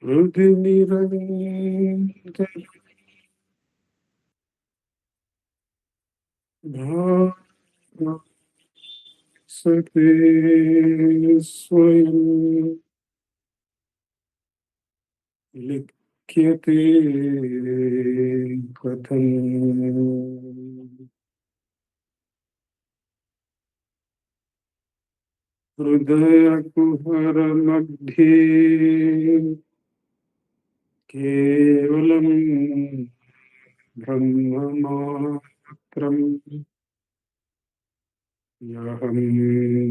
हृदि निरंतर भाव सते स्वयं लिख्यते कथम् हृदयकुहर मध्ये केवलं ब्रह्ममात्रम् यहं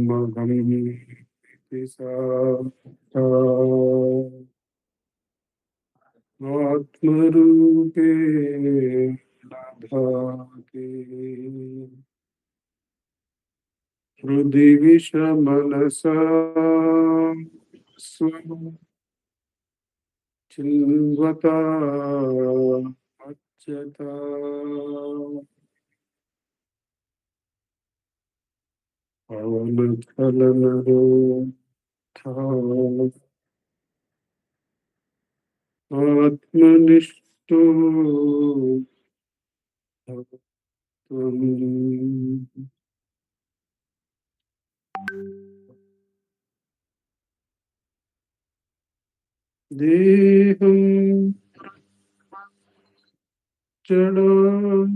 मगमिति साक्षात् आत्मरूपेण दधाति हृदि विषमनसा स्वं चिन्वता अच्युता पवनचलनरोधा आत्मनिष्ठो भवत्वम् देहं जडात्मिकम्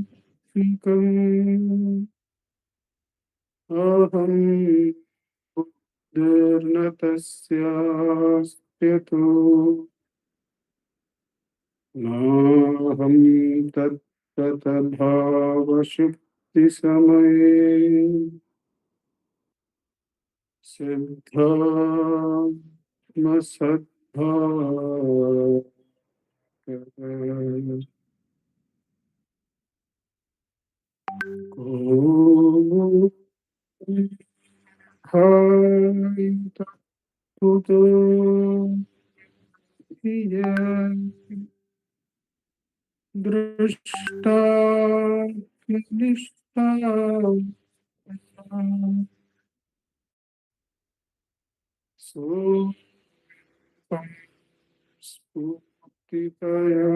अहं बुद्धिर्न तस्यास्त्यतो नाहं तत्तद्भावशुद्धिसमये सिद्धात्मसद्भाव को तत्पुतो दृष्टा निष्ठा सोपं स्फूर्तितया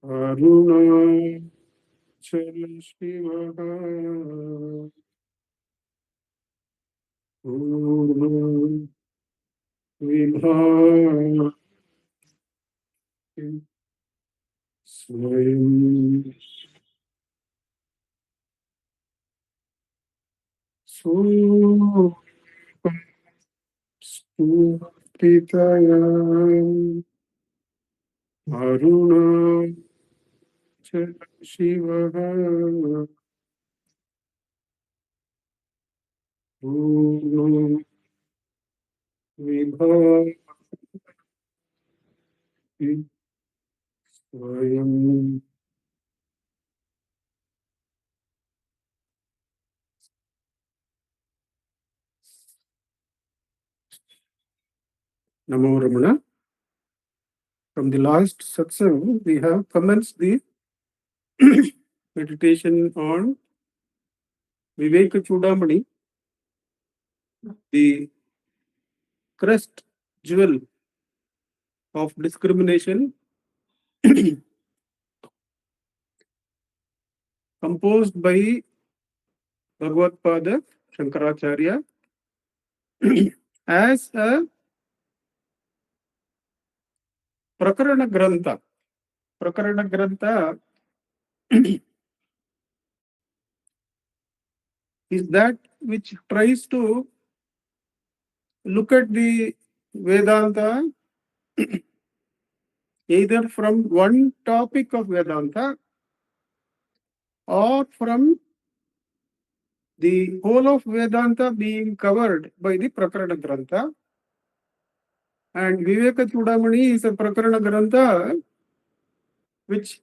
अरुणाचल शिवः पूर्णं विभाति स्वयं सोपं स्फूर्तितया अरुणाचल शिवः पूर्णं विभाति स्वयं Namo Ramana. From the last satsang, we have commenced the meditation on Vivekachoodamani, the crest jewel of discrimination, composed by Bhagavad-pada Shankaracharya as a Prakarana Grantha. Prakarana Grantha is that which tries to look at the Vedanta either from one topic of Vedanta or from the whole of Vedanta being covered by the Prakarana Grantha. And Vivekachoodamani is a Prakarana Grantha which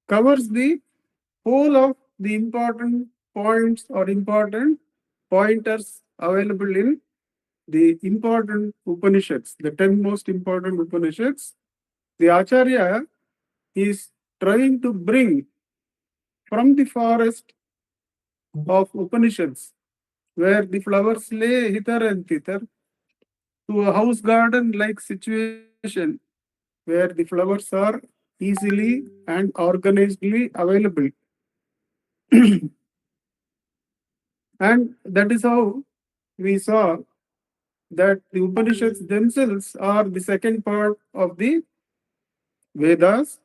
covers the whole of the important points or important pointers available in the important Upanishads, the 10 most important Upanishads. The Acharya is trying to bring from the forest of Upanishads, where the flowers lay hither and thither, to a house garden like situation where the flowers are easily and organizedly available. And that is how we saw that the Upanishads themselves are the second part of the Vedas,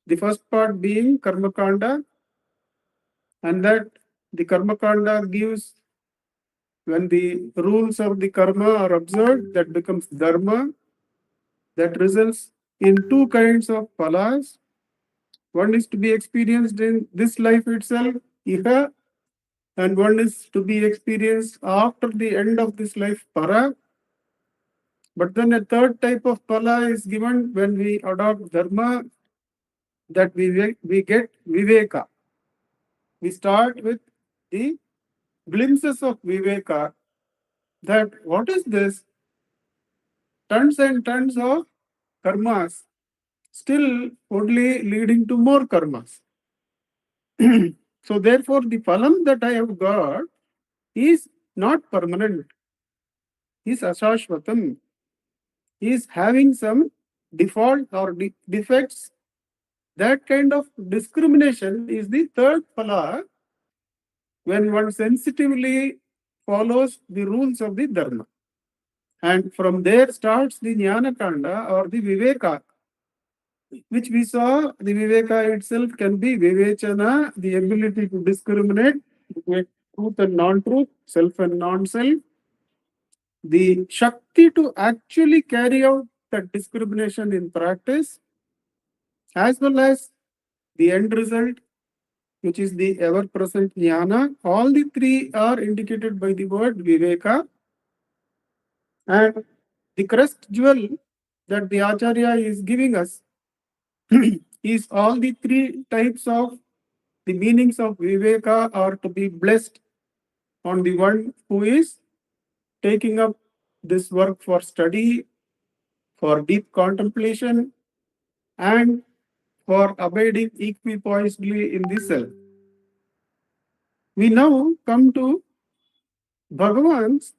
the first part being Karma Kanda, and that the Karma Kanda gives, when the rules of the karma are observed, that becomes dharma, that results in two kinds of phalas. One is to be experienced in this life itself, iha, and one is to be experienced after the end of this life, para. But then a third type of phala is given when we adopt dharma, that we get viveka. We start with the glimpses of viveka, that what is this? Tons and tons of karmas, still only leading to more karmas. So therefore, the phalam that I have got is not permanent, is ashashvatam, is having some default or defects. That kind of discrimination is the third phala, when one sensitively follows the rules of the dharma. And from there starts the jnana kanda or the viveka, which we saw the viveka itself can be vivechana, the ability to discriminate between truth and non-truth, self and non-self, the shakti to actually carry out that discrimination in practice, as well as the end result, which is the ever-present jnana. All the three are indicated by the word viveka. And the crest jewel that the Acharya is giving us is all the three types of the meanings of Viveka are to be blessed on the one who is taking up this work for study, for deep contemplation, and for abiding equipoisely in the self. We now come to Bhagavan's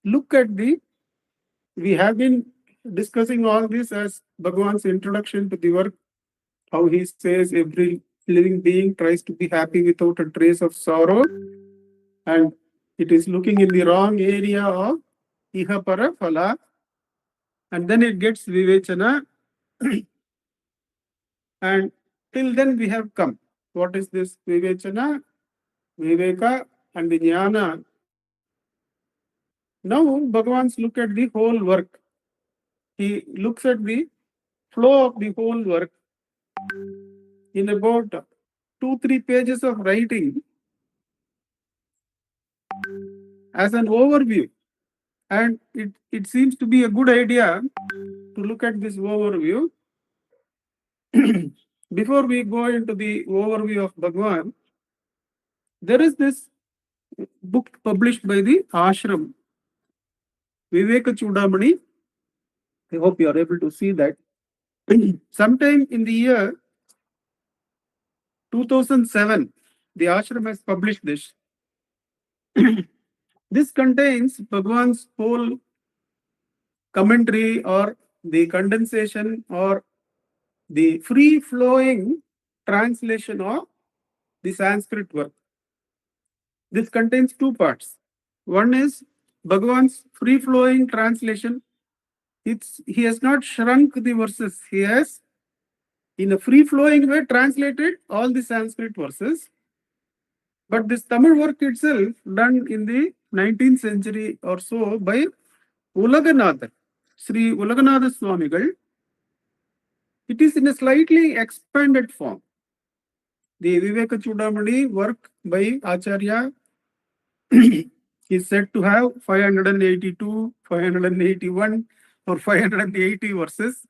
look at the, we have been discussing all this as Bhagavan's introduction to the work, how he says every living being tries to be happy without a trace of sorrow, and it is looking in the wrong area of iha para phala, and then it gets vivechana, and till then we have come. What is this vivechana, viveka, and the jnana? Now Bhagavan's look at the whole work. He looks at the flow of the whole work in about 2-3 pages of writing as an overview. And it seems to be a good idea to look at this overview. Before we go into the overview of Bhagavan, there is this book published by the ashram, Vivekachoodamani. I hope you are able to see that. Sometime in the year 2007, the ashram has published this. This contains Bhagavan's whole commentary or the condensation or the free-flowing translation of the Sanskrit work. This contains two parts. One is Bhagavan's free-flowing translation. He has not shrunk the verses. He has, in a free-flowing way, translated all the Sanskrit verses. But this Tamil work itself, done in the 19th century or so by Ulaganatha, Sri Ulaganatha Swamigal, it is in a slightly expanded form. The Vivekachoodamani work by Acharya is said to have 582, 581 or 580 verses.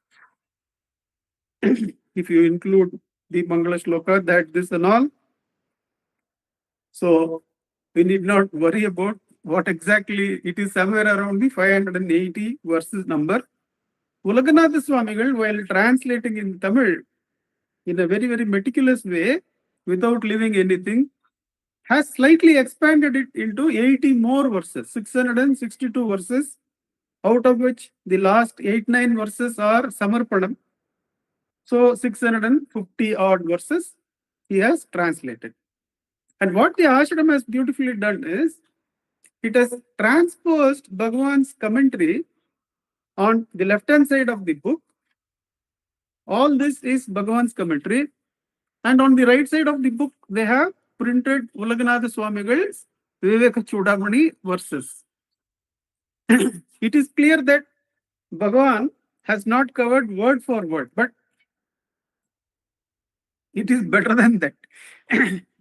If you include the Mangala Shloka, that, this and all. So we need not worry about what exactly, it is somewhere around the 580 verses number. Ulaganatha Swamigal, while translating in Tamil in a very, very meticulous way, without leaving anything, has slightly expanded it into 80 more verses, 662 verses out of which the last 8-9 verses are Samarpanam. So 650 odd verses he has translated. And what the ashram has beautifully done is, it has transposed Bhagavan's commentary on the left-hand side of the book. All this is Bhagavan's commentary. And on the right side of the book, they have printed Ulaganatha Swamigal's Vivekachoodamani verses. It is clear that Bhagavan has not covered word for word, but it is better than that.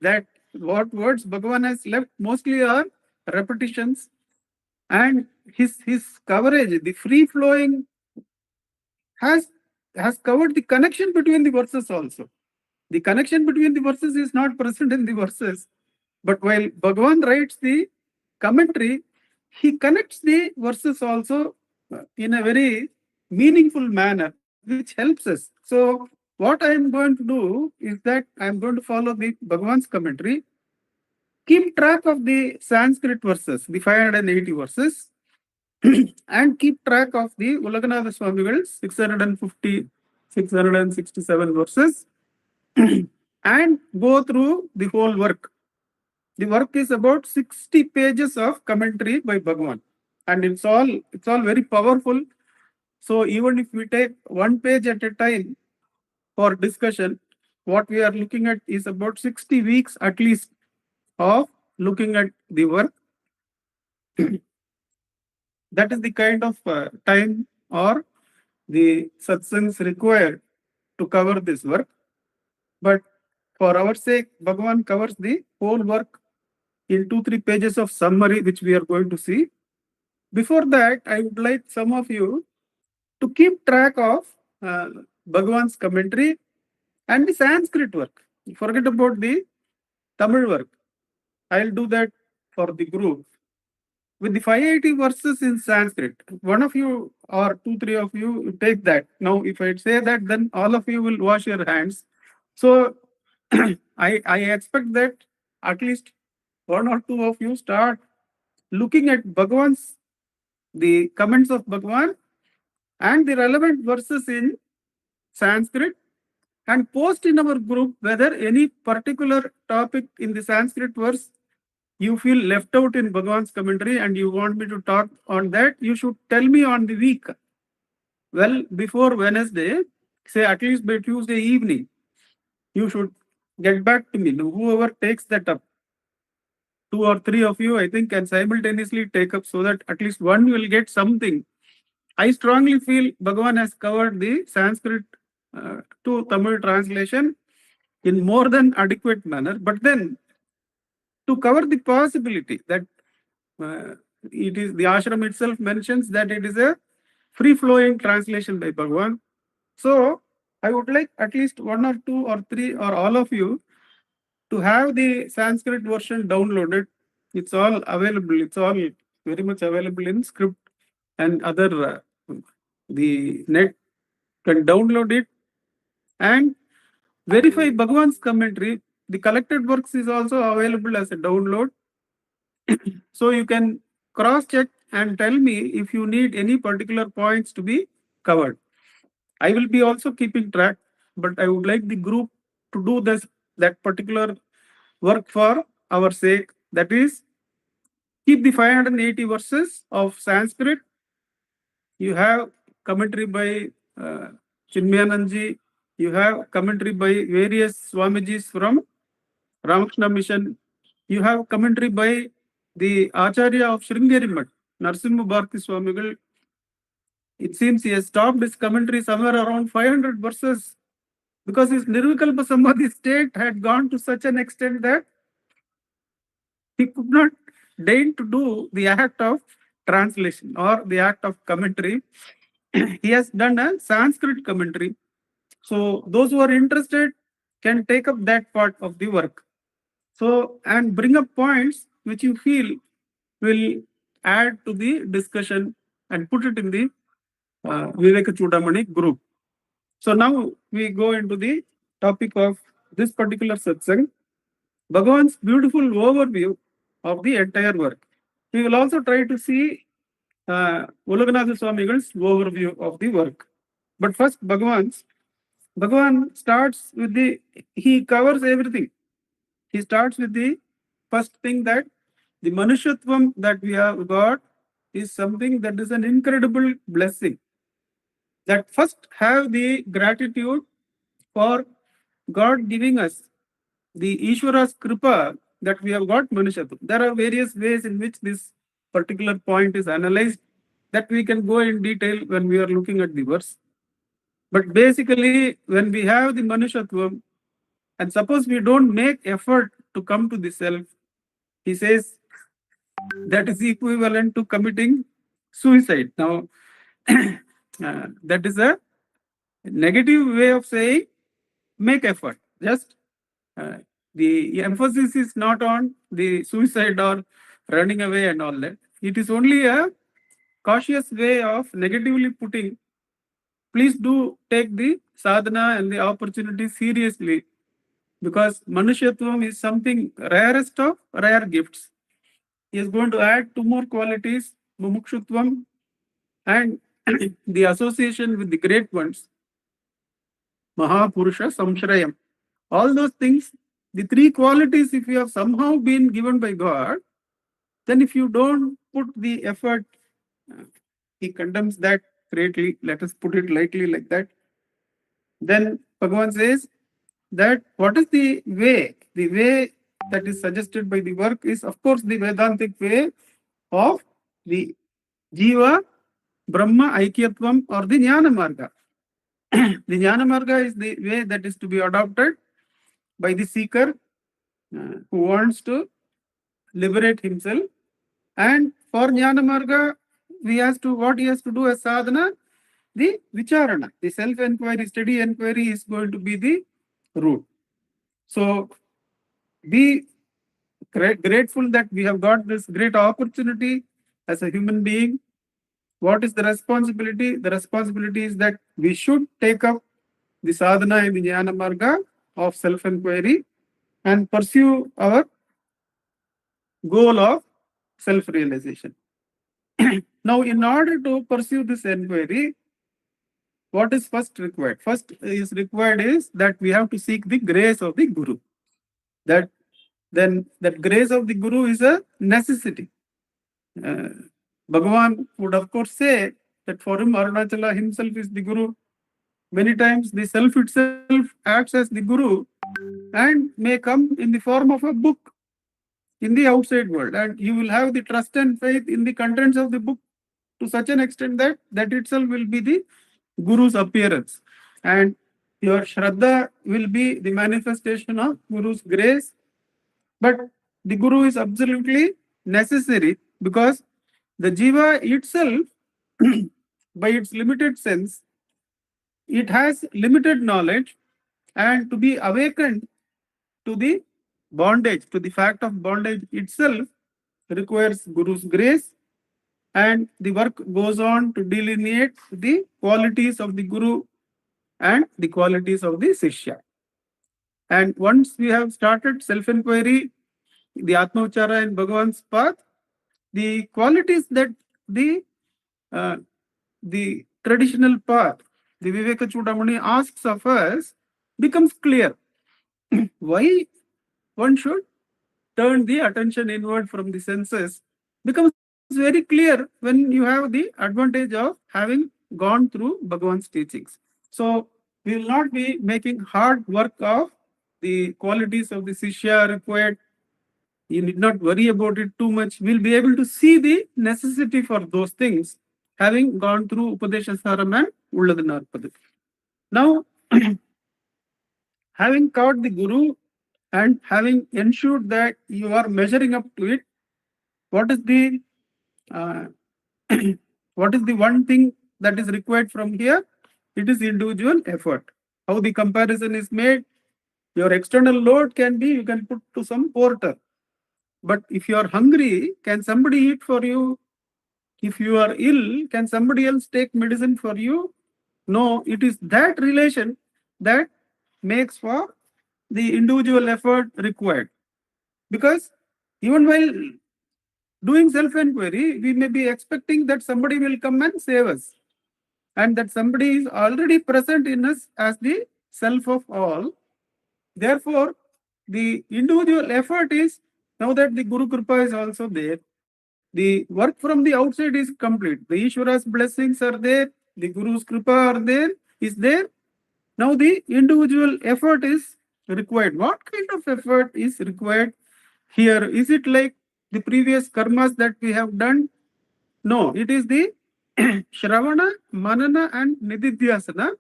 That what words Bhagavan has left mostly are repetitions, and his coverage, the free flowing, has covered the connection between the verses also. The connection between the verses is not present in the verses, but while Bhagavan writes the commentary, he connects the verses also in a very meaningful manner, which helps us. So what I am going to do is that I am going to follow the Bhagavan's commentary, keep track of the Sanskrit verses, the 580 verses, and keep track of the Ulaganatha Swamigal's 650, 667 verses, and go through the whole work. The work is about 60 pages of commentary by Bhagavan, and it's all very powerful. So even if we take one page at a time for discussion, what we are looking at is about 60 weeks at least of looking at the work. That is the kind of time or the satsangs required to cover this work. But for our sake, Bhagavan covers the whole work in 2-3 pages of summary, which we are going to see. Before that, I would like some of you to keep track of Bhagavan's commentary and the Sanskrit work. Forget about the Tamil work. I'll do that for the group. With the 580 verses in Sanskrit, one of you or 2-3 of you take that. Now, if I say that, then all of you will wash your hands. So I expect that at least 1 or 2 of you start looking at Bhagavan's, the comments of Bhagavan and the relevant verses in Sanskrit, and post in our group whether any particular topic in the Sanskrit verse you feel left out in Bhagavan's commentary and you want me to talk on that. You should tell me on the week. Well, before Wednesday, say at least by Tuesday evening, you should get back to me. Whoever takes that up, 2 or 3 of you, I think, can simultaneously take up, so that at least one will get something. I strongly feel Bhagavan has covered the Sanskrit to Tamil translation in more than adequate manner. But then, to cover the possibility that it is, the ashram itself mentions that it is a free-flowing translation by Bhagavan. So I would like at least 1 or 2 or 3 or all of you to have the Sanskrit version downloaded. It's all available. It's all very much available in script and other the net can download it and verify Bhagavan's commentary. The collected works is also available as a download. So you can cross-check and tell me if you need any particular points to be covered. I will be also keeping track, but I would like the group to do that particular work for our sake. That is, keep the 580 verses of Sanskrit. You have commentary by Chinmayananji. You have commentary by various Swamijis from Ramakrishna Mission. You have commentary by the Acharya of Sringeri Mutt, Narasimha Bharati Swamigal. It seems he has stopped his commentary somewhere around 500 verses, because his Nirvikalpa Samadhi state had gone to such an extent that he could not deign to do the act of translation or the act of commentary. He has done a Sanskrit commentary. So those who are interested can take up that part of the work. So, and bring up points which you feel will add to the discussion and put it in the Vivekachoodamani group. So now we go into the topic of this particular satsang, Bhagavan's beautiful overview of the entire work. We will also try to see Ulaganatha Swamigal's overview of the work. But first, Bhagavan starts with he covers everything. He starts with the first thing, that the Manushatvam that we have got is something that is an incredible blessing. That first have the gratitude for God giving us the Ishvara's Kripa that we have got Manushatvam. There are various ways in which this particular point is analyzed that we can go in detail when we are looking at the verse. But basically, when we have the Manushatvam, and suppose we don't make effort to come to the self, he says that is equivalent to committing suicide. Now, that is a negative way of saying make effort. Just the emphasis is not on the suicide or running away and all that. It is only a cautious way of negatively putting, please do take the sadhana and the opportunity seriously, because Manushyatvam is something rarest of rare gifts. He is going to add two more qualities, Mumukshutvam and the association with the great ones, Mahapurusha Samshrayam. All those things, the three qualities, if you have somehow been given by God, then if you don't put the effort, he condemns that greatly. Let us put it lightly like that. Then Bhagavan says that what is the way? The way that is suggested by the work is, of course, the Vedantic way of the Jiva, Brahma, Aikyatvam, or the Jnana Marga. The Jnana Marga is the way that is to be adopted by the seeker who wants to liberate himself. And for Jnana Marga, what he has to do as sadhana, the vicharana, the self-enquiry, steady enquiry is going to be the route. So be grateful that we have got this great opportunity as a human being. What is the responsibility? The responsibility is that we should take up the sadhana in the Jnana Marga of self-enquiry and pursue our goal of self-realization. Now, in order to pursue this enquiry, what is first required? First is required is that we have to seek the grace of the Guru. That grace of the Guru is a necessity. Bhagavan would of course say that for him Arunachala himself is the Guru. Many times the self itself acts as the Guru and may come in the form of a book in the outside world, and you will have the trust and faith in the contents of the book to such an extent that itself will be the Guru's appearance, and your Shraddha will be the manifestation of Guru's grace. But the Guru is absolutely necessary, because the Jiva itself, by its limited sense, it has limited knowledge, and to be awakened to the bondage, to the fact of bondage itself, requires Guru's grace. And the work goes on to delineate the qualities of the Guru and the qualities of the Sishya. And once we have started self-enquiry, the Atmavachara and Bhagavan's path, the qualities that the traditional path, the Vivekachoodamani asks of us, becomes clear. Why one should turn the attention inward from the senses becomes very clear when you have the advantage of having gone through Bhagavan's teachings. So we will not be making hard work of the qualities of the Sishya required. You need not worry about it too much. We'll be able to see the necessity for those things, having gone through Upadeshasaram and Ulladanarpadu. Now, having caught the Guru and having ensured that you are measuring up to it, what is the one thing that is required from here? It is individual effort. How the comparison is made? Your external load can be, you can put to some porter. But if you are hungry, can somebody eat for you? If you are ill, can somebody else take medicine for you? No, it is that relation that makes for the individual effort required. Because even while doing self-enquiry, we may be expecting that somebody will come and save us, and that somebody is already present in us as the self of all. Therefore, the individual effort is, now that the Guru Kripa is also there, the work from the outside is complete. The Ishvara's blessings are there, the Guru's Kripa are there, is there. Now the individual effort is required. What kind of effort is required here? Is it like the previous karmas that we have done? No, it is the Shravana, Manana and Nididhyasana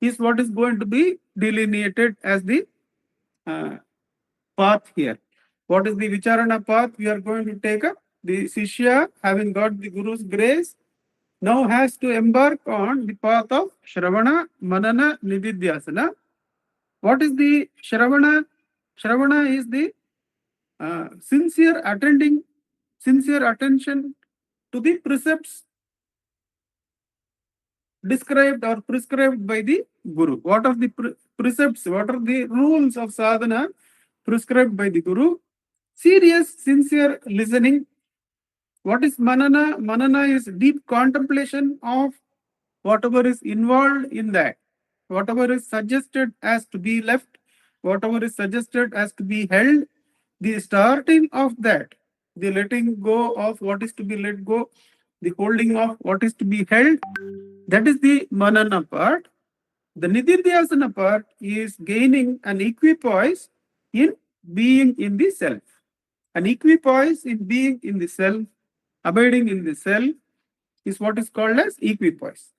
is what is going to be delineated as the path here. What is the Vicharana path we are going to take up? The Sishya, having got the Guru's grace, now has to embark on the path of Shravana, Manana, Nididhyasana. What is the Shravana? Shravana is the sincere attention to the precepts described or prescribed by the Guru. What are the precepts? What are the rules of sadhana prescribed by the Guru? Serious, sincere listening. What is manana? Manana is deep contemplation of whatever is involved in that. Whatever is suggested as to be left, whatever is suggested as to be held, the starting of that, the letting go of what is to be let go, the holding of what is to be held, that is the manana part. The nididhyasana part is gaining an equipoise in being in the self. An equipoise in being in the self, abiding in the self, is what is called as equipoise.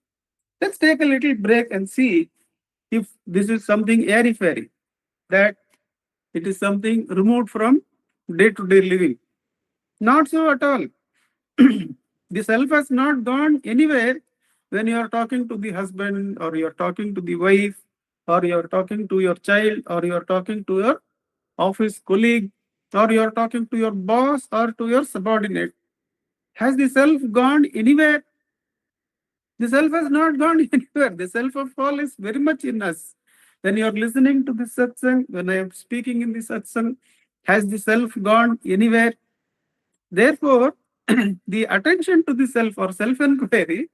Let's take a little break and see if this is something airy-fairy, that it is something removed from day-to-day living. Not so at all. The self has not gone anywhere when you are talking to the husband, or you are talking to the wife, or you are talking to your child, or you are talking to your office colleague, or you are talking to your boss or to your subordinate. Has the self gone anywhere? The self has not gone anywhere. The self of all is very much in us. When you are listening to the satsang, when I am speaking in the satsang, has the self gone anywhere? Therefore, the attention to the self or self-enquiry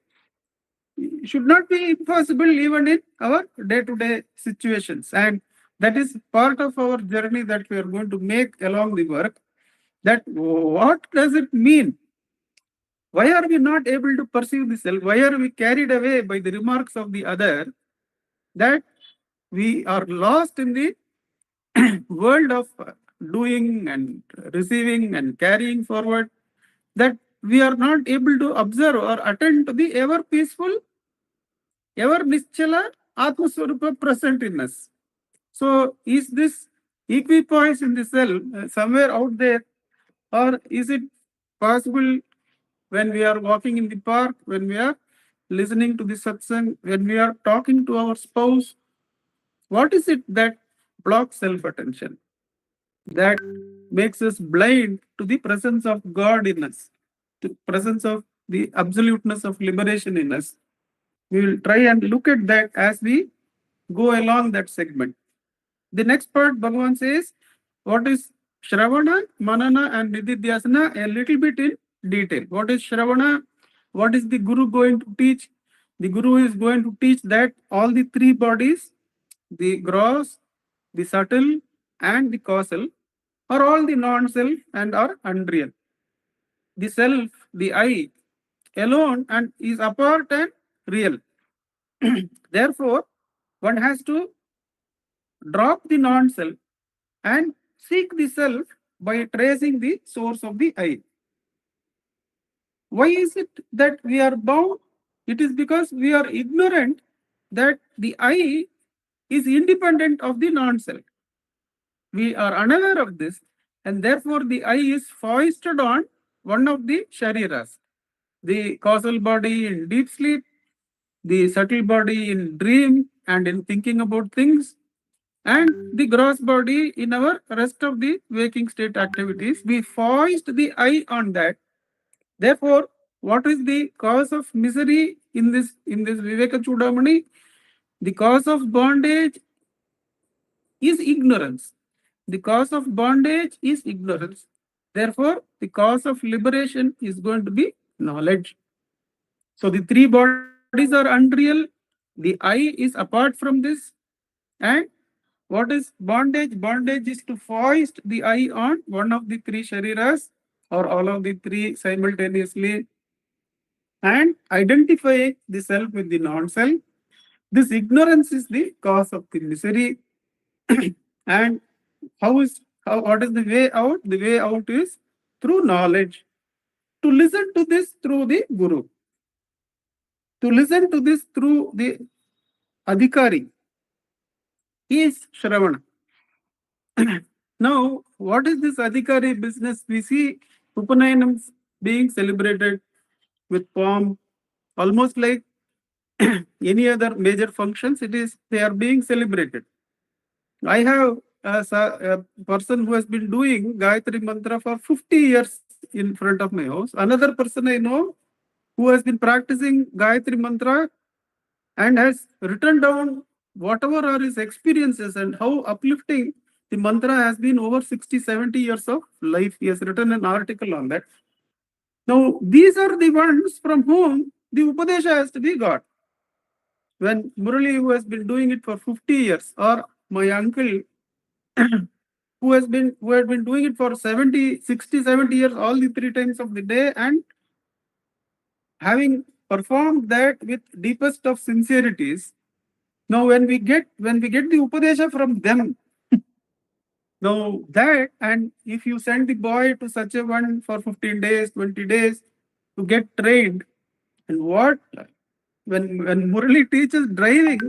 should not be impossible even in our day-to-day situations. And that is part of our journey that we are going to make along the work. That what does it mean? Why are we not able to perceive the self? Why are we carried away by the remarks of the other, that we are lost in the world of doing and receiving and carrying forward, that we are not able to observe or attend to the ever peaceful, ever nischala Atmaswarupa present in us? So is this equipoise in the self somewhere out there, or is it possible when we are walking in the park, when we are listening to the satsang, when we are talking to our spouse? What is it that blocks self-attention, that makes us blind to the presence of God in us, the presence of the absoluteness of liberation in us? We will try and look at that as we go along that segment. The next part, Bhagavan says, what is Shravana, Manana and Nididhyasana, a little bit in detail. What is Shravana? What is the Guru going to teach? The Guru is going to teach that all the three bodies, the gross, the subtle and the causal, are all the non-self and are unreal. The self, the I, alone and is apart and real. Therefore, one has to drop the non-self and seek the self by tracing the source of the I. Why is it that we are bound? It is because we are ignorant that the I is independent of the non-self. We are unaware of this, and therefore the I is foisted on one of the shariras. The causal body in deep sleep, the subtle body in dream and in thinking about things, and the gross body in our rest of the waking state activities. We foist the I on that. Therefore, what is the cause of misery in this Vivekachoodamani? The cause of bondage is ignorance. The cause of bondage is ignorance. Therefore, the cause of liberation is going to be knowledge. So the three bodies are unreal. The I is apart from this. And what is bondage? Bondage is to foist the I on one of the three shariras or all of the three simultaneously and identify the self with the non-self. This ignorance is the cause of the misery. And what is the way out? The way out is through knowledge. To listen to this through the Guru. To listen to this through the Adhikari is Shravana. Now, what is this Adhikari business? We see Upanayanams being celebrated with pomp, almost like any other major functions. They are being celebrated. I have a person who has been doing Gayatri Mantra for 50 years in front of my house. Another person I know who has been practicing Gayatri Mantra and has written down whatever are his experiences and how uplifting the mantra has been over 60, 70 years of life. He has written an article on that. Now, these are the ones from whom the Upadesha has to be got. When Murali, who has been doing it for 50 years, or my uncle, who had been doing it for 70, 60, 70 years, all the three times of the day, and having performed that with deepest of sincerities. Now, when we get the Upadesha from them, now that, and if you send the boy to such a one for 15 days, 20 days to get trained, and what when Murali teaches driving,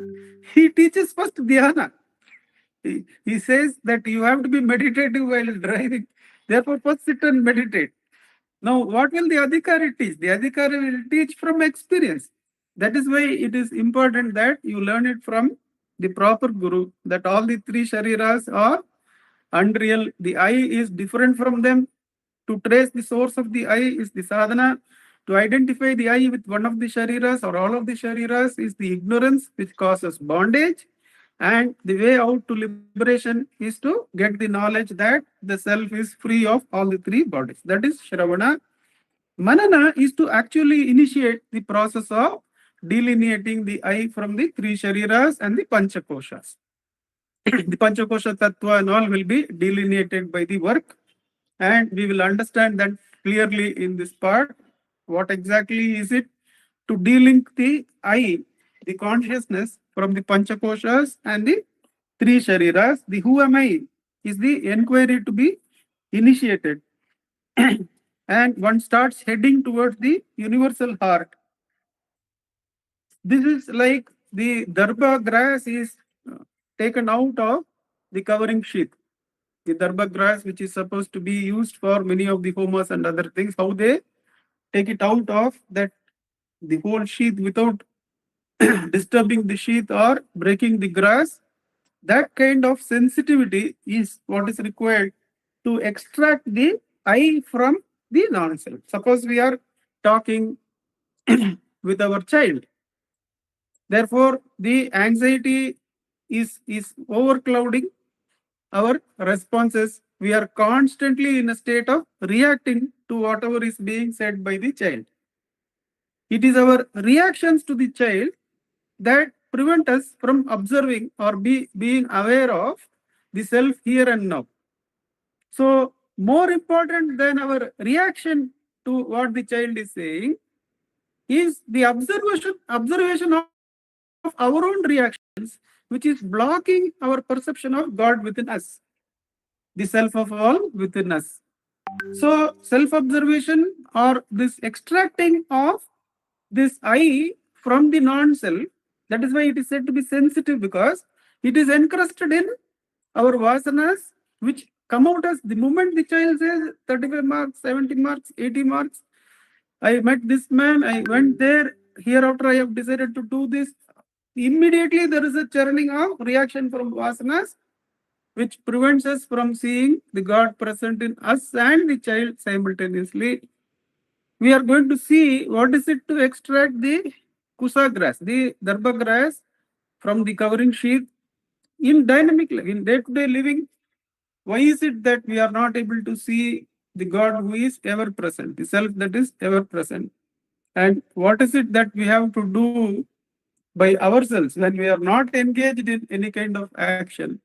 he teaches first dhyana. He says that you have to be meditative while driving. Therefore, first sit and meditate. Now, what will the Adhikari teach? The Adhikari will teach from experience. That is why it is important that you learn it from the proper Guru, that all the three shariras are unreal. The I is different from them. To trace the source of the I is the sadhana. To identify the I with one of the shariras or all of the shariras is the ignorance which causes bondage. And the way out to liberation is to get the knowledge that the self is free of all the three bodies. That is Shravana. Manana is to actually initiate the process of delineating the I from the three shariras and the panchakoshas. The panchakosha tattva and all will be delineated by the work, and we will understand that clearly in this part. What exactly is it? To delink the I, the consciousness, from the panchakoshas and the three shariras. The who am I is the enquiry to be initiated. And one starts heading towards the universal heart. This is like the darba grass is taken out of the covering sheath. The darba grass, which is supposed to be used for many of the homas and other things, how they take it out of that the whole sheath without disturbing the sheath or breaking the grass. That kind of sensitivity is what is required to extract the I from the non-self. Suppose we are talking with our child. Therefore, the anxiety is overclouding our responses. We are constantly in a state of reacting to whatever is being said by the child. It is our reactions to the child that prevent us from observing or being aware of the self here and now. So, more important than our reaction to what the child is saying is the observation of our own reactions, which is blocking our perception of God within us, the self of all within us. So, self-observation or this extracting of this I from the non-self, that is why it is said to be sensitive, because it is encrusted in our vasanas, which come out as the moment the child says 35 marks, 70 marks, 80 marks. I met this man, I went there, hereafter I have decided to do this. Immediately there is a churning of reaction from vasanas, which prevents us from seeing the God present in us and the child simultaneously. We are going to see what is it to extract the kusa grass, the darba grass from the covering sheath in dynamic, in day-to-day living. Why is it that we are not able to see the God who is ever present, the self that is ever present. And what is it that we have to do by ourselves when we are not engaged in any kind of action?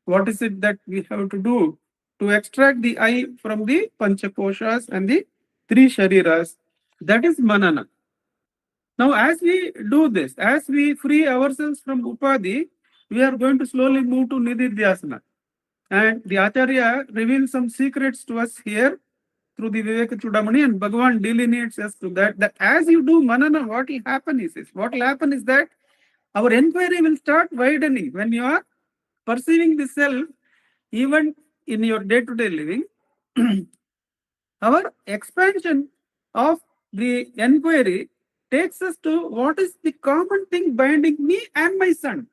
What is it that we have to do to extract the I from the Panchakoshas and the three Shariras? That is Manana. Now, as we do this, as we free ourselves from Upadhi, we are going to slowly move to Nididhyasana. And the Acharya reveals some secrets to us here through the Vivekachoodamani, and Bhagavan delineates us to that as you do Manana, what will happen is that our inquiry will start widening. When you are perceiving the self, even in your day-to-day living, our expansion of the inquiry takes us to what is the common thing binding me and my son.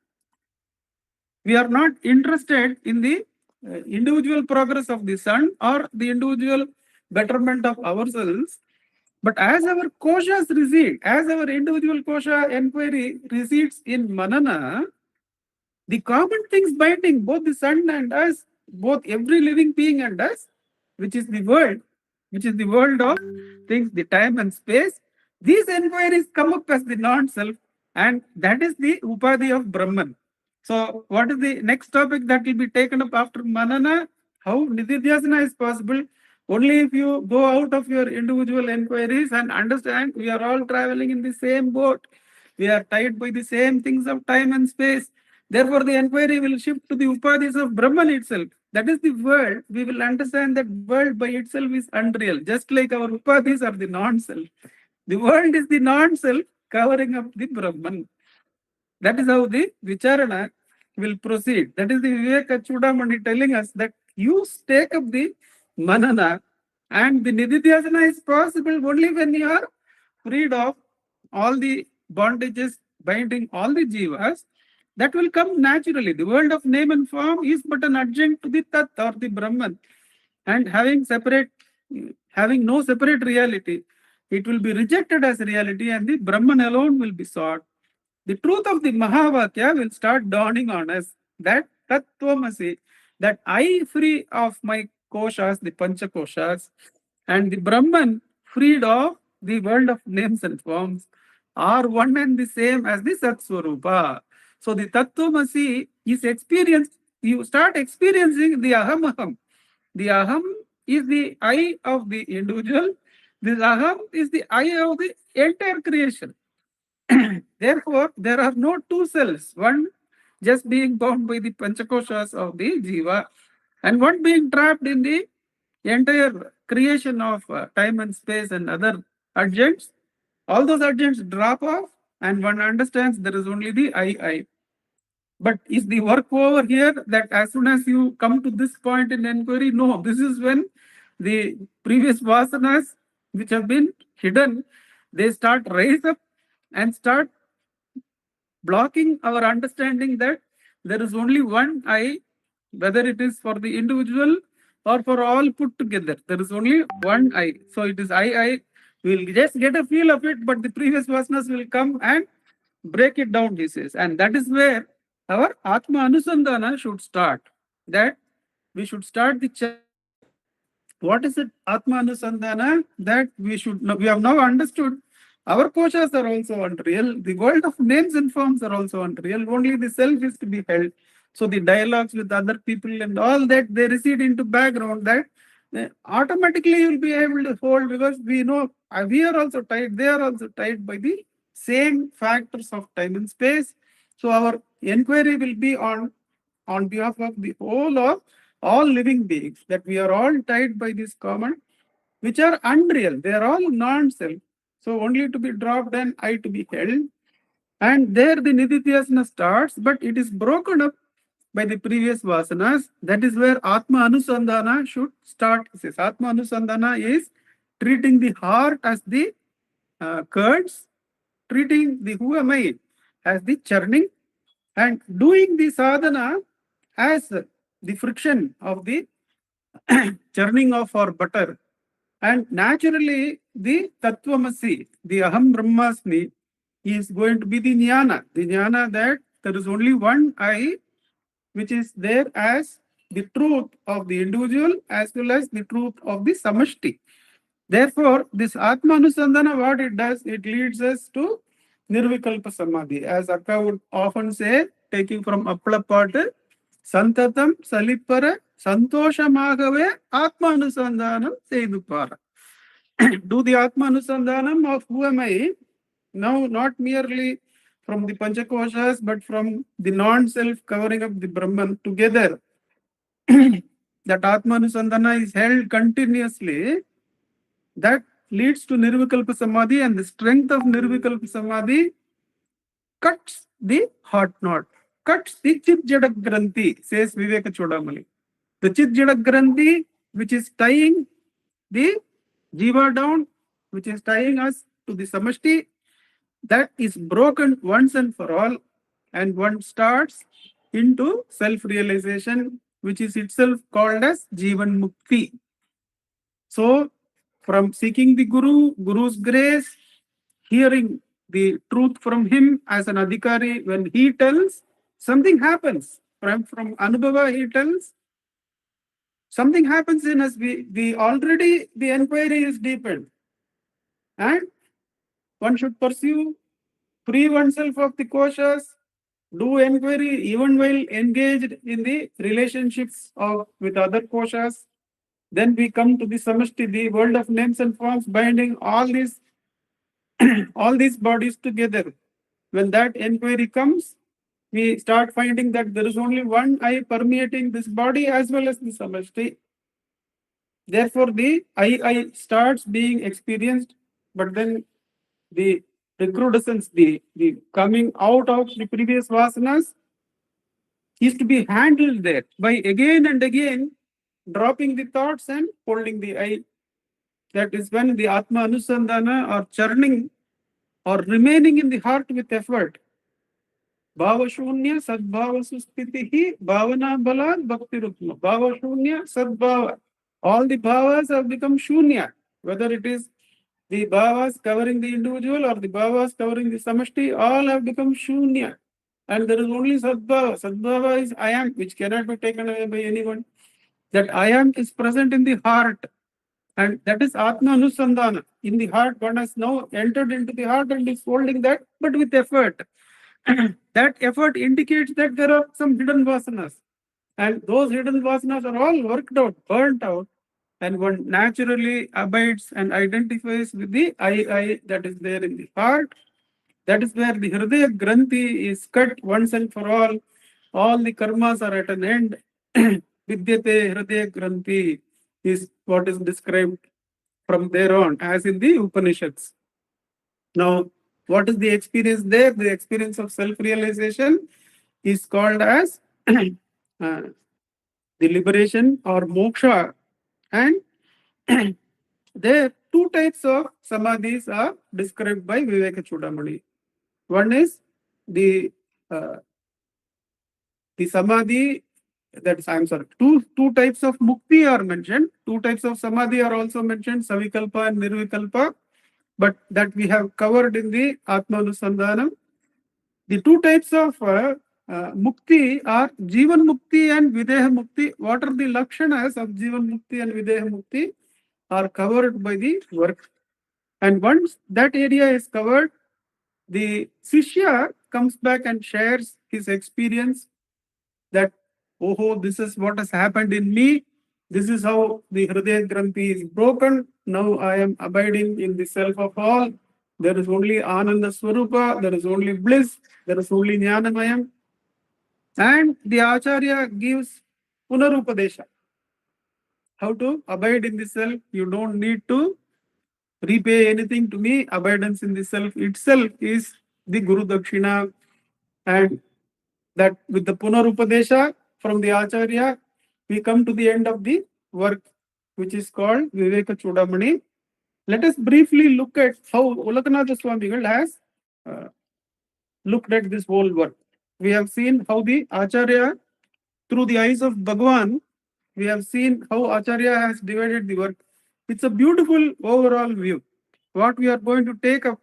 We are not interested in the individual progress of the son or the individual betterment of ourselves, but as our koshas recede, as our individual kosha inquiry recedes in Manana, the common things binding both the sun and us, both every living being and us, which is the world of things, the time and space, these inquiries come up as the non-self, and that is the upadhi of Brahman. So, what is the next topic that will be taken up after Manana? How Nididhyasana is possible? Only if you go out of your individual inquiries and understand we are all traveling in the same boat. We are tied by the same things of time and space. Therefore, the inquiry will shift to the upadhis of Brahman itself. That is the world. We will understand that world by itself is unreal, just like our upadhis are the non-self. The world is the non-self covering up the Brahman. That is how the Vicharana will proceed. That is the Vivekachoodamani telling us that you take up the Manana, and the Nididhyasana is possible only when you are freed of all the bondages binding all the jivas. That will come naturally. The world of name and form is but an adjunct to the Tat or the Brahman. And having no separate reality, it will be rejected as reality, and the Brahman alone will be sought. The truth of the Mahavakya will start dawning on us, that Tattvamasi, that I free of my koshas, the Pancha koshas, and the Brahman freed of the world of names and forms, are one and the same as the Satswarupa. So the Tattvamasi is experienced, you start experiencing the Aham. The Aham is the I of the individual. This Aham is the I of the entire creation. Therefore, there are no two selves, one just being bound by the Panchakoshas of the Jiva, and one being trapped in the entire creation of time and space and other adjuncts. All those adjuncts drop off, and one understands there is only the I. But is the work over here that as soon as you come to this point in inquiry? No, this is when the previous vasanas which have been hidden, they start rise up and start blocking our understanding that there is only one I, whether it is for the individual or for all put together. There is only one I. So it is I. We'll just get a feel of it, but the previous vasanas will come and break it down, he says. And that is where our Atma Anusandhana should start. That we should start the chapter. What is it, Atma Anusandhana? That we have now understood. Our koshas are also unreal. The world of names and forms are also unreal. Only the self is to be held. So the dialogues with other people and all that, they recede into background. That automatically you will be able to hold, because we know we are also tied. They are also tied by the same factors of time and space. So our inquiry will be on behalf of the whole of all living beings, that we are all tied by this common, which are unreal. They are all non-self. So only to be dropped and I to be held. And there the Nididhyasana starts, but it is broken up by the previous vasanas. That is where Atma Anusandhana should start. It says Atma Anusandhana is treating the heart as the curds, treating the who am I as the churning, and doing the sadhana as the friction of the churning of our butter. And naturally, the Tattvamasi, the Aham Brahmasmi, is going to be the jnana that there is only one I, which is there as the truth of the individual as well as the truth of the samashti. Therefore, this Atma Anusandhana, what it does, it leads us to Nirvikalpa Samadhi. As Akka would often say, taking from Appala Patu, Santatam Salipara Santoshamagave Atma Anusandhanam Seidupara. Do the Atma Anusandhanam of who am I? Now, not merely from the Panchakoshas, but from the non-self covering up the Brahman together. That Atma Anusandhana is held continuously. That leads to Nirvikalpa Samadhi, and the strength of Nirvikalpa Samadhi cuts the heart knot, cuts the Chit Jada Granthi, says Vivekachoodamani. The Chit Jada Granthi, which is tying the Jiva down, which is tying us to the Samashti, that is broken once and for all, and one starts into self-realization, which is itself called as Jivan Mukti. So, from seeking the Guru's grace, hearing the truth from him as an adhikari, when he tells, something happens. From Anubhava, he tells, something happens in us. We already, the inquiry is deepened. And one should pursue, free oneself of the koshas, do inquiry even while engaged in the relationships with other koshas. Then we come to the samashti, the world of names and forms, binding all these bodies together. When that inquiry comes, we start finding that there is only one I permeating this body as well as the samashti. Therefore, the I starts being experienced, but then the recrudescence, the coming out of the previous vasanas is to be handled there by again and again dropping the thoughts and holding the I. That is when the Atma Anusandhana or churning or remaining in the heart with effort. Bhavashunya Sadbhava Suspitihi Bhavana Balad Bhakti Rukma. Bhavashunya Sadbhava. All the bhavas have become shunya. Whether it is the bhavas covering the individual or the bhavas covering the samashti, all have become shunya. And there is only sadbhava. Sadbhava is I am, which cannot be taken away by anyone. That I am is present in the heart. And that is Atma Anusandhana. In the heart, one has now entered into the heart and is holding that, but with effort. That effort indicates that there are some hidden vasanas. And those hidden vasanas are all worked out, burnt out. And one naturally abides and identifies with the I that is there in the heart. That is where the Hridaya Granthi is cut once and for all. All the karmas are at an end. Vidyate Hridaya Granthi is what is described from there on, as in the Upanishads. Now, what is the experience there? The experience of self-realization is called as the liberation or moksha. And there, two types of samadhis are described by Vivekachoodamani. One is the samadhi, two types of mukti are mentioned. Two types of samadhi are also mentioned, savikalpa and nirvikalpa, but that we have covered in the Atma Anusandhanam. The two types of mukti are Jivan Mukti and Videha Mukti. What are the lakshanas of Jivan Mukti and Videha Mukti are covered by the work. And once that area is covered, the Sishya comes back and shares his experience that, oh, this is what has happened in me. This is how the Hridaya Granthi is broken. Now I am abiding in the self of all. There is only Ananda Swarupa. There is only bliss. There is only Jnanamayam. And the Acharya gives Punarupadesha. How to abide in the self. You don't need to repay anything to me. Abidance in the self itself is the Guru Dakshina. And that with the Punarupadesha from the Acharya, we come to the end of the work, which is called Vivekachoodamani. Let us briefly look at how Ulakanatha Swamigal has looked at this whole work. We have seen how the Acharya, through the eyes of Bhagavan, we have seen how Acharya has divided the work. It's a beautiful overall view. What we are going to take up,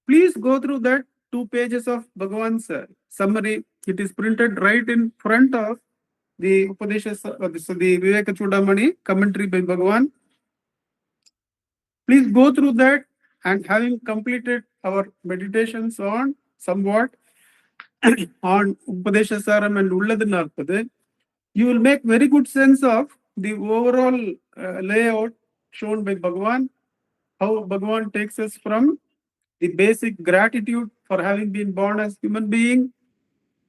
please go through that 2 pages of Bhagavan's summary. It is printed right in front of the the Vivekachoodamani commentary by Bhagavan. Please go through that, and having completed our meditations on somewhat on Upadeshasaram and Ulladinarpadu, you will make very good sense of the overall layout shown by Bhagavan, how Bhagavan takes us from the basic gratitude for having been born as human being,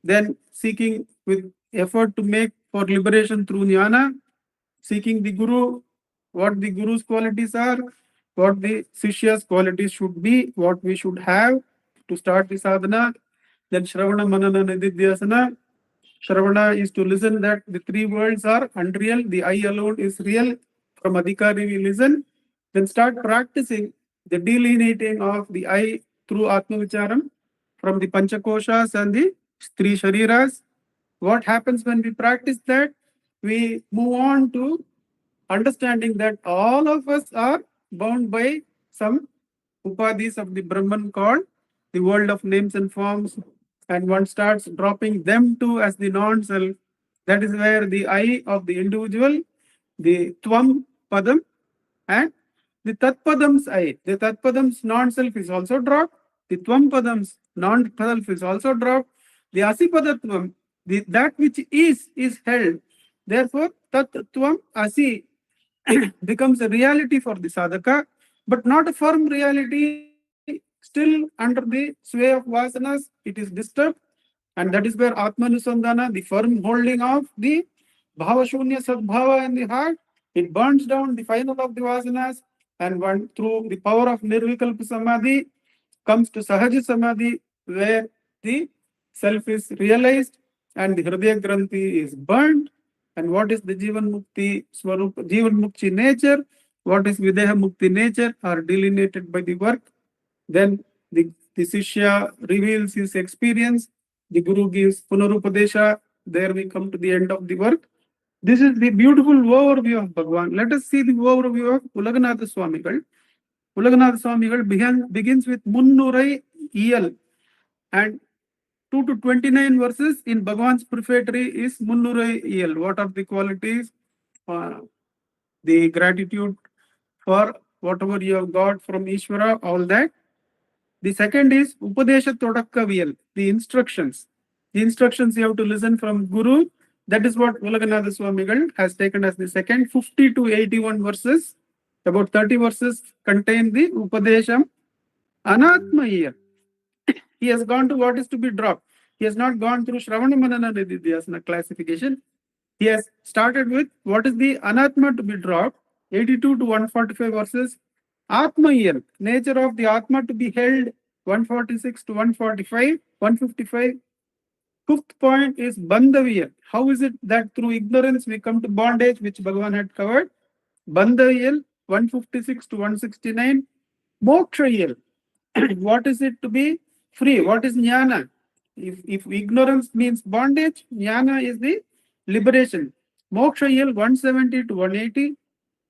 then seeking with effort to make for liberation through jnana, seeking the Guru, what the Guru's qualities are, what the Sishya's qualities should be, what we should have to start the sadhana, then Shravana, Manana, Nididhyasana. Shravana is to listen that the three worlds are unreal, the I alone is real. From Adhikari we listen, then start practicing the delineating of the I through Atma Vicharam from the Panchakoshas and the three Shariras. What happens when we practice that? We move on to understanding that all of us are bound by some upadhis of the Brahman called the world of names and forms, and one starts dropping them too as the non-self. That is where the I of the individual, the Tvam Padam, and the Tatpadam's I. The Tatpadam's non-self is also dropped. The Tvam Padam's non-self is also dropped. The Asipadatvam, that which is held. Therefore, Tat Tvam Asi becomes a reality for the sadhaka, but not a firm reality. Still, under the sway of vasanas, it is disturbed, and that is where Atmanusandhana, the firm holding of the Bhavashunya Sadbhava in the heart, it burns down the final of the vasanas, and one through the power of Nirvikalpa Samadhi comes to Sahaja Samadhi, where the self is realized and the Hridaya Granthi is burned. And what is the Jivan Mukti Swarup, Jivan Mukti nature? What is Videha Mukti nature are delineated by the work. Then the Sishya reveals his experience. The Guru gives Punarupadesha. There we come to the end of the work. This is the beautiful overview of Bhagavan. Let us see the overview of Ulaganatha Swamigal. Ulaganatha Swamigal begins with Munnurai Iyal, and 2 to 29 verses in Bhagavan's prefatory is Munnurai Iyal. What are the qualities? The gratitude for whatever you have got from Ishvara, all that. The second is Upadesha Todakkaviyal, the instructions. The instructions you have to listen from Guru. That is what Ulaganatha Swamigal has taken as the second. 50 to 81 verses, about 30 verses contain the Upadesham Anatmayya. He has gone to what is to be dropped. He has not gone through Shravana Manana Nididhyasana classification. He has started with what is the Anatma to be dropped, 82 to 145 verses. Atmayya, nature of the Atma to be held, 146 to 145, 155. Fifth point is Bandhaviyal. How is it that through ignorance we come to bondage, which Bhagavan had covered? Bandhaviyal, 156 to 169. Mokshayal. What is it to be free? What is jnana? If ignorance means bondage, jnana is the liberation. Mokshayal, 170 to 180.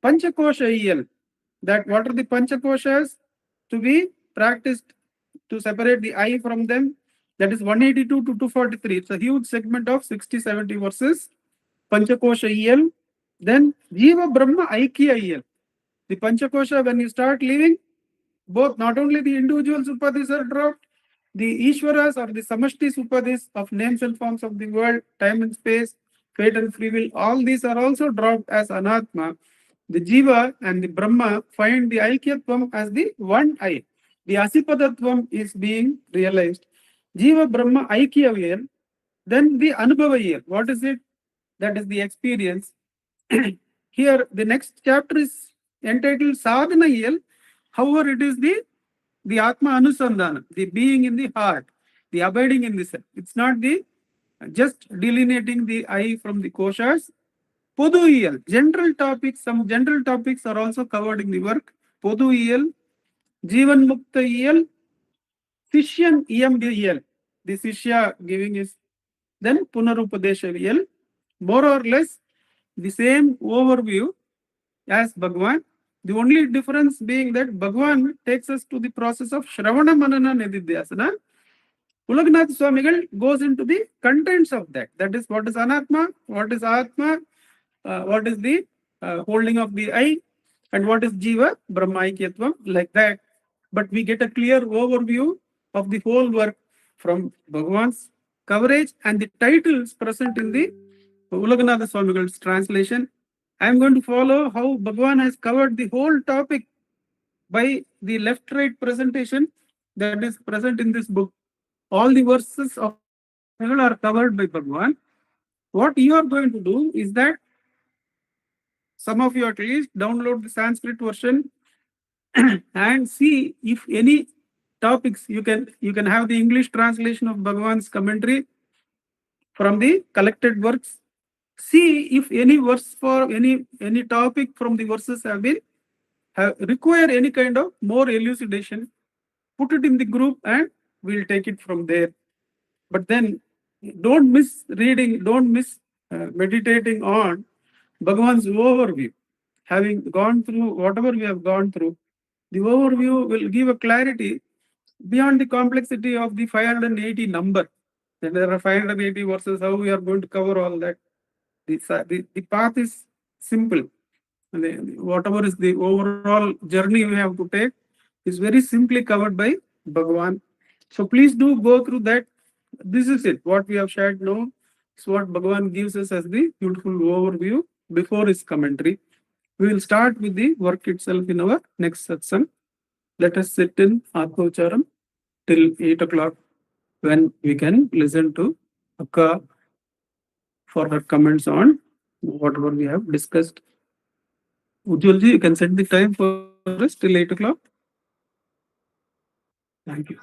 Panchakoshayal. That what are the Panchakoshas to be practiced to separate the I from them? That is 182 to 243. It's a huge segment of 60-70 verses. Panchakosha. Then Jiva Brahma Aikya. The Panchakosha, when you start living, both not only the individual Upadhis are dropped, the Ishwaras or the Samashti Upadhis of names and forms of the world, time and space, fate and free will, all these are also dropped as Anatma. The Jiva and the Brahma find the Aikyatvam as the one I. The Asipadatvam is being realized. Jiva Brahma Aikyavayal. Then the Anubhavayal. What is it? That is the experience. Here, the next chapter is entitled Sadhanayal. However, it is the Atma Anusandhana, the being in the heart, the abiding in the self. It's not the just delineating the I from the koshas. Poduiyal, general topics, some general topics are also covered in the work. Poduiyal, Jivan Muktayal, Sishyan Iyamdiyal, the Sishya giving is then Punarupadeshaviyal, more or less the same overview as Bhagavan. The only difference being that Bhagavan takes us to the process of Shravana Manana Nididhyasana. Ulagnath Swamigal goes into the contents of that. That is, what is Anatma, what is Atma, what is the holding of the I, and what is Jiva, Brahmaikyatvam, like that. But we get a clear overview of the whole work from Bhagavan's coverage and the titles present in the Ulaganatha Swamigal's translation. I am going to follow how Bhagavan has covered the whole topic by the left-right presentation that is present in this book. All the verses of Swamigal are covered by Bhagavan. What you are going to do is that some of you at least download the Sanskrit version and see if any topics you can have the English translation of Bhagavan's commentary from the collected works. See if any verse for any topic from the verses require any kind of more elucidation. Put it in the group and we'll take it from there. But then don't miss reading, don't miss meditating on Bhagavan's overview. Having gone through whatever we have gone through, the overview will give a clarity beyond the complexity of the 580 number. Then there are 580 verses, how we are going to cover all that. The path is simple. Whatever is the overall journey we have to take is very simply covered by Bhagavan. So please do go through that. This is it. What we have shared now is what Bhagavan gives us as the beautiful overview before his commentary. We will start with the work itself in our next satsang. Let us sit in Atmocharam till 8 o'clock when we can listen to Akka for her comments on whatever we have discussed. Ujjwalji, you can set the time for us till 8 o'clock. Thank you.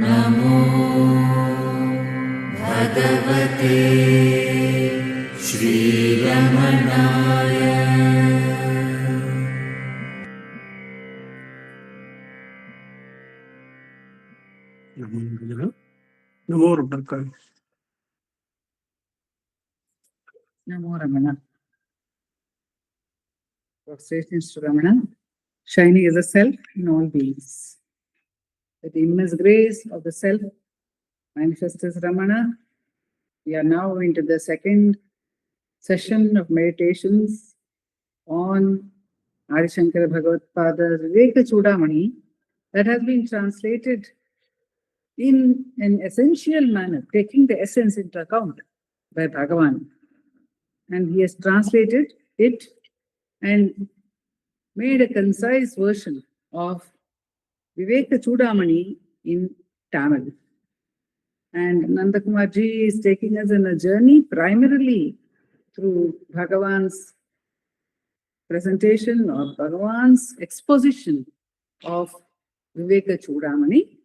Namo Bhagavate Shri Ramanaya. Namo Ramana. Namo Ramana. Prostrations to Ramana, shining as a self in all beings. With the immense grace of the self manifest as Ramana, we are now into the second session of meditations on Adi Shankara Bhagavad-pada's Vivekachoodamani that has been translated in an essential manner, taking the essence into account by Bhagavan. And he has translated it and made a concise version of Vivekachoodamani in Tamil. And Nandakumar ji is taking us on a journey primarily through Bhagavan's presentation or Bhagavan's exposition of Vivekachoodamani,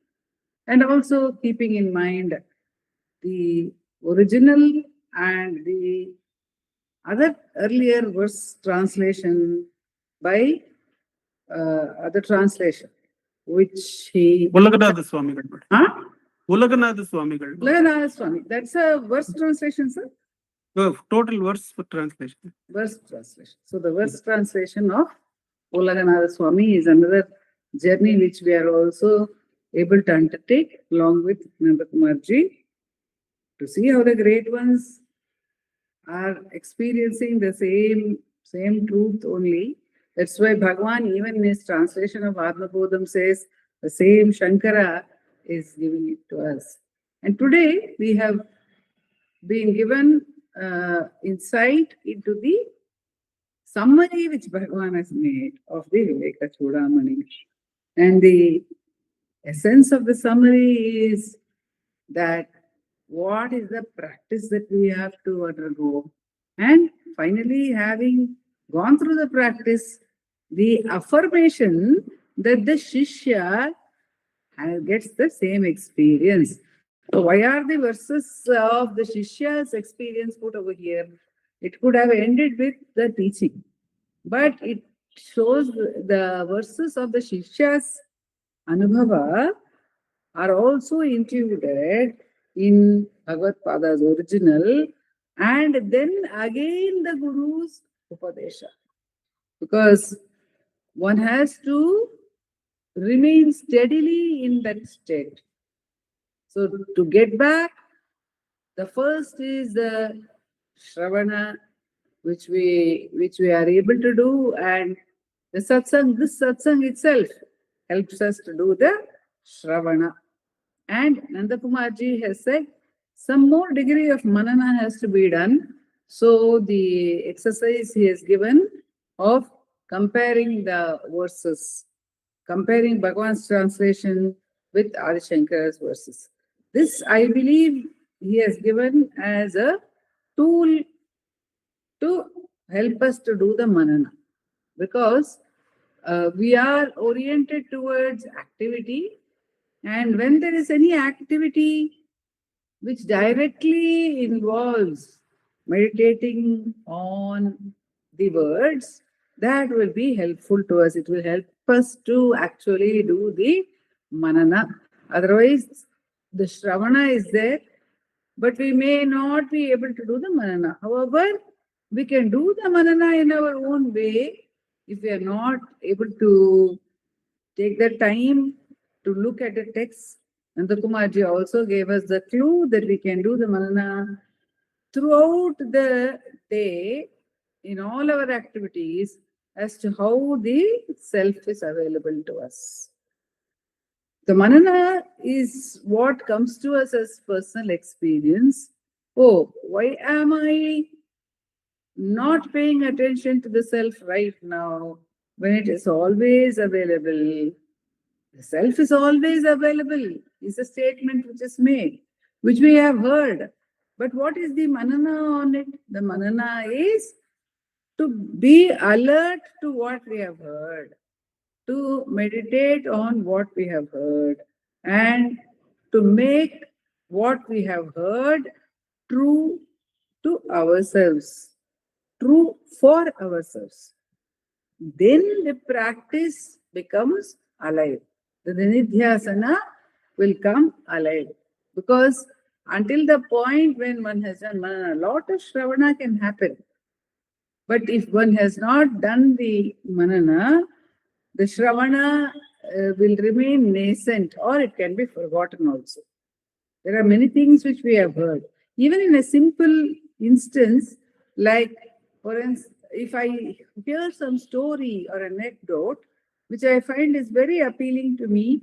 and also keeping in mind the original and the other earlier verse translation by other translation, which he... Ulaganatha Swamigal. Huh? Ulaganatha Swamigal. Ulaganatha Swami. That's a verse translation, sir? Total verse for translation. Verse translation. So the verse translation of Ulaganatha Swami is another journey which we are also able to undertake along with Nandakumar ji to see how the great ones are experiencing the same truth only. That's why Bhagavan, even in his translation of Atmabodham, says the same Shankara is giving it to us. And today we have been given insight into the summary which Bhagavan has made of the Vivekachoodamani. And the essence of the summary is that what is the practice that we have to undergo. And finally, having gone through the practice, the affirmation that the Shishya gets the same experience. So why are the verses of the Shishya's experience put over here? It could have ended with the teaching, but it shows the verses of the Shishya's Anubhava are also included in Bhagavad-pada's original, and then again the Guru's Upadesha. Because one has to remain steadily in that state. So to get back, the first is the Shravana, which we are able to do, and the satsang, this satsang itself helps us to do the Shravana. And Nandakumar ji has said some more degree of manana has to be done. So the exercise he has given of comparing the verses, comparing Bhagavan's translation with Adi Shankara's verses. This, I believe, he has given as a tool to help us to do the manana. Because we are oriented towards activity, and when there is any activity which directly involves meditating on the words, that will be helpful to us. It will help us to actually do the manana. Otherwise, the Shravana is there, but we may not be able to do the manana. However, we can do the manana in our own way if we are not able to take the time to look at the text. Nandakumar ji also gave us the clue that we can do the manana throughout the day in all our activities as to how the self is available to us. The manana is what comes to us as personal experience. Oh, why am I not paying attention to the self right now when it is always available? The self is always available is a statement which is made, which we have heard. But what is the manana on it? The manana is to be alert to what we have heard. to meditate on what we have heard and to make what we have heard true to ourselves, true for ourselves. Then the practice becomes alive. The nidhyasana will come alive. Because until the point when one has done manana, a lot of shravana can happen. But if one has not done the manana, the shravana will remain nascent or it can be forgotten also. There are many things which we have heard. Even in a simple instance, like for instance, if I hear some story or anecdote, which I find is very appealing to me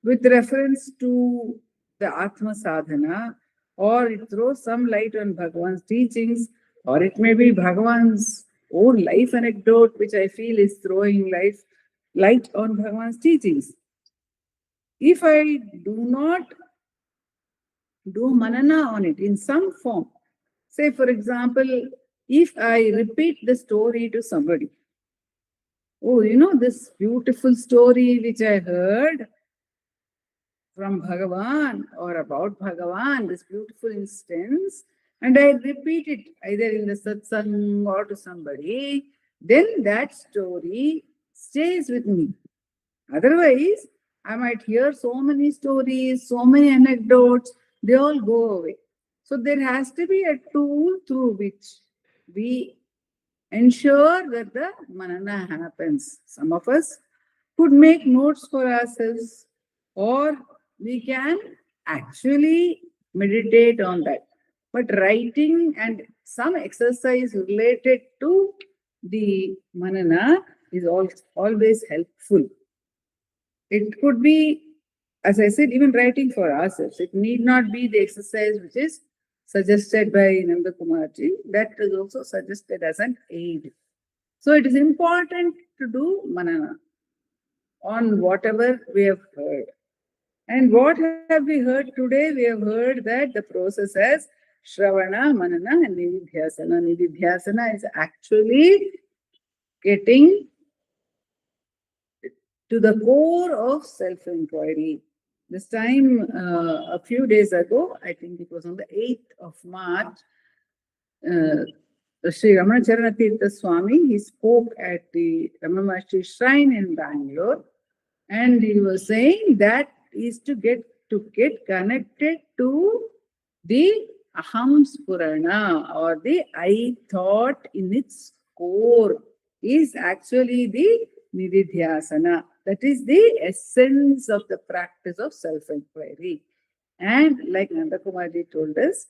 with reference to the Atma Sadhana, or it throws some light on Bhagavan's teachings, or it may be Bhagavan's own life anecdote, which I feel is throwing light on Bhagavan's teachings. If I do not do manana on it in some form, say for example, if I repeat the story to somebody, oh, you know this beautiful story which I heard from Bhagavan or about Bhagavan, this beautiful instance, and I repeat it either in the satsang or to somebody, then that story stays with me. Otherwise, I might hear so many stories, so many anecdotes, they all go away. So there has to be a tool through which we ensure that the manana happens. Some of us could make notes for ourselves, or we can actually meditate on that. But writing and some exercise related to the manana is always helpful. It could be, as I said, even writing for ourselves. It need not be the exercise which is suggested by Nandakumarji. That is also suggested as an aid. So it is important to do manana on whatever we have heard. And what have we heard today? We have heard that the process as Shravana, Manana, and Nididhyasana. Nididhyasana is actually getting to the core of self-inquiry. This time, a few days ago, I think it was on the 8th of March, Sri Ramanacentre Swami, he spoke at the Ramana Shrine in Bangalore, and he was saying that is to get connected to the Aham Spurana, or the I thought in its core, is actually the Nididhyasana. That is the essence of the practice of self-inquiry. And like Nandakumarji told us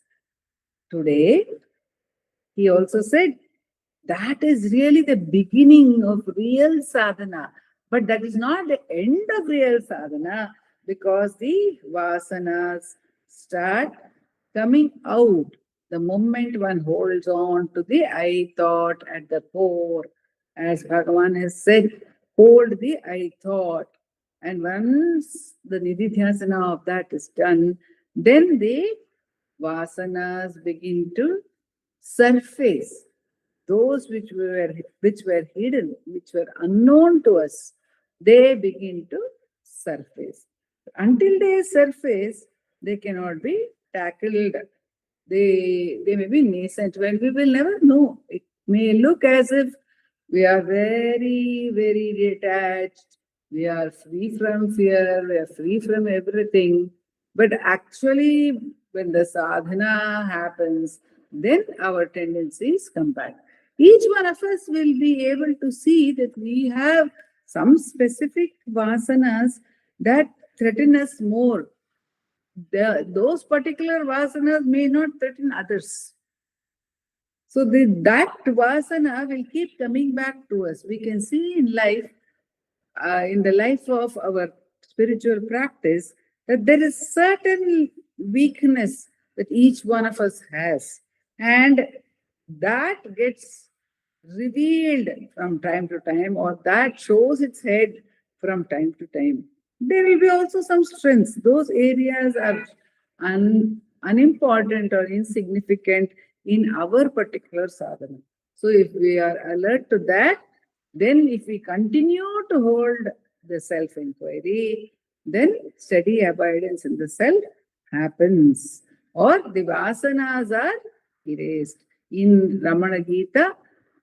today, he also said that is really the beginning of real sadhana. But that is not the end of real sadhana, because the vasanas start coming out the moment one holds on to the I thought at the core. As Bhagavan has said, hold the I thought. And once the nididhyasana of that is done, then the vasanas begin to surface. Those which were hidden, which were unknown to us, they begin to surface. Until they surface, they cannot be tackled. They may be nascent, and we will never know. It may look as if we are very, very detached, we are free from fear, we are free from everything. But actually, when the sadhana happens, then our tendencies come back. Each one of us will be able to see that we have some specific vasanas that threaten us more. Those particular vasanas may not threaten others. So that vasana will keep coming back to us. We can see in life, in the life of our spiritual practice, that there is certain weakness that each one of us has. And that gets revealed from time to time, or that shows its head from time to time. There will be also some strengths. Those areas are unimportant or insignificant in our particular sadhana. So if we are alert to that, Then if we continue to hold the self-inquiry, then steady abidance in the self happens, or the vasanas are erased. In Ramana Gita,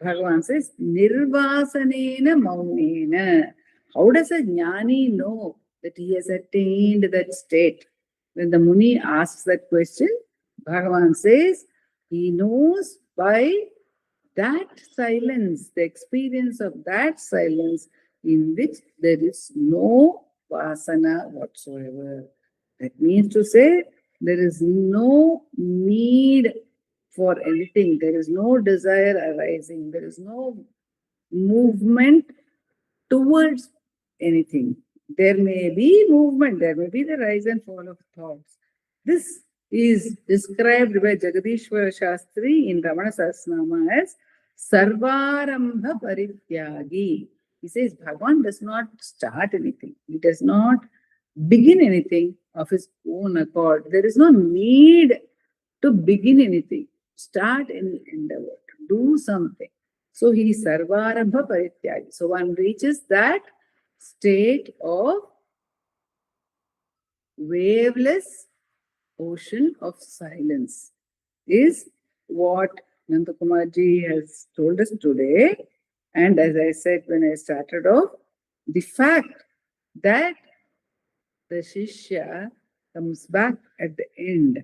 Bhagavan says, Nirvasanena Maunena. How does a jnani know that he has attained that state? When the Muni asks that question, Bhagavan says, he knows by that silence, the experience of that silence in which there is no vasana whatsoever. That means to say, there is no need for anything. There is no desire arising. There is no movement towards anything. There may be movement, there may be the rise and fall of thoughts. This is described by Jagadishwara Shastri in Ramana Sahasranama as Sarvarambha Parityagi. He says Bhagavan does not start anything. He does not begin anything of his own accord. There is no need to begin anything, start any endeavor, do something. So he is Sarvarambha Parityagi. So one reaches that state of waveless ocean of silence is what Nandakumar ji has told us today. And as I said when I started off, the fact that the Shishya comes back at the end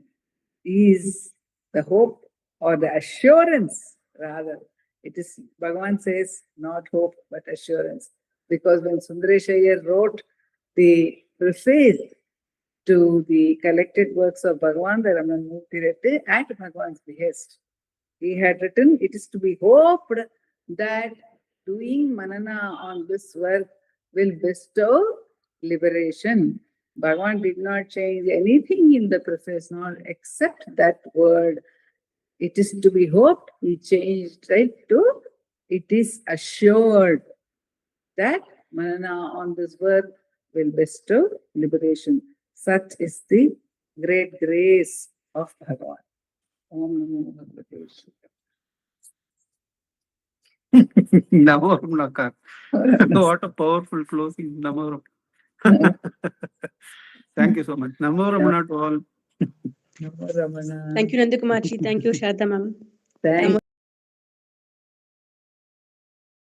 is the hope or the assurance rather. It is, Bhagavan says, not hope but assurance. Because when Sundaresh Iyer wrote the preface to the collected works of Bhagavan, the Ramanamurti Rette, at Bhagavan's behest, he had written, it is to be hoped that doing manana on this work will bestow liberation. Bhagavan did not change anything in the preface, nor except that word. It is to be hoped. He changed right to, it is assured that manana on this work will bestow liberation. Such is the great grace of Bhagavan. Om Namo Bhagavate Namo Ramana. What a powerful closing. Namo Ramana. Thank you so much. Namo Ramana to all. Namo Ramana. Thank you, Nandakumar ji. Thank you, Shraddha ma'am. Thank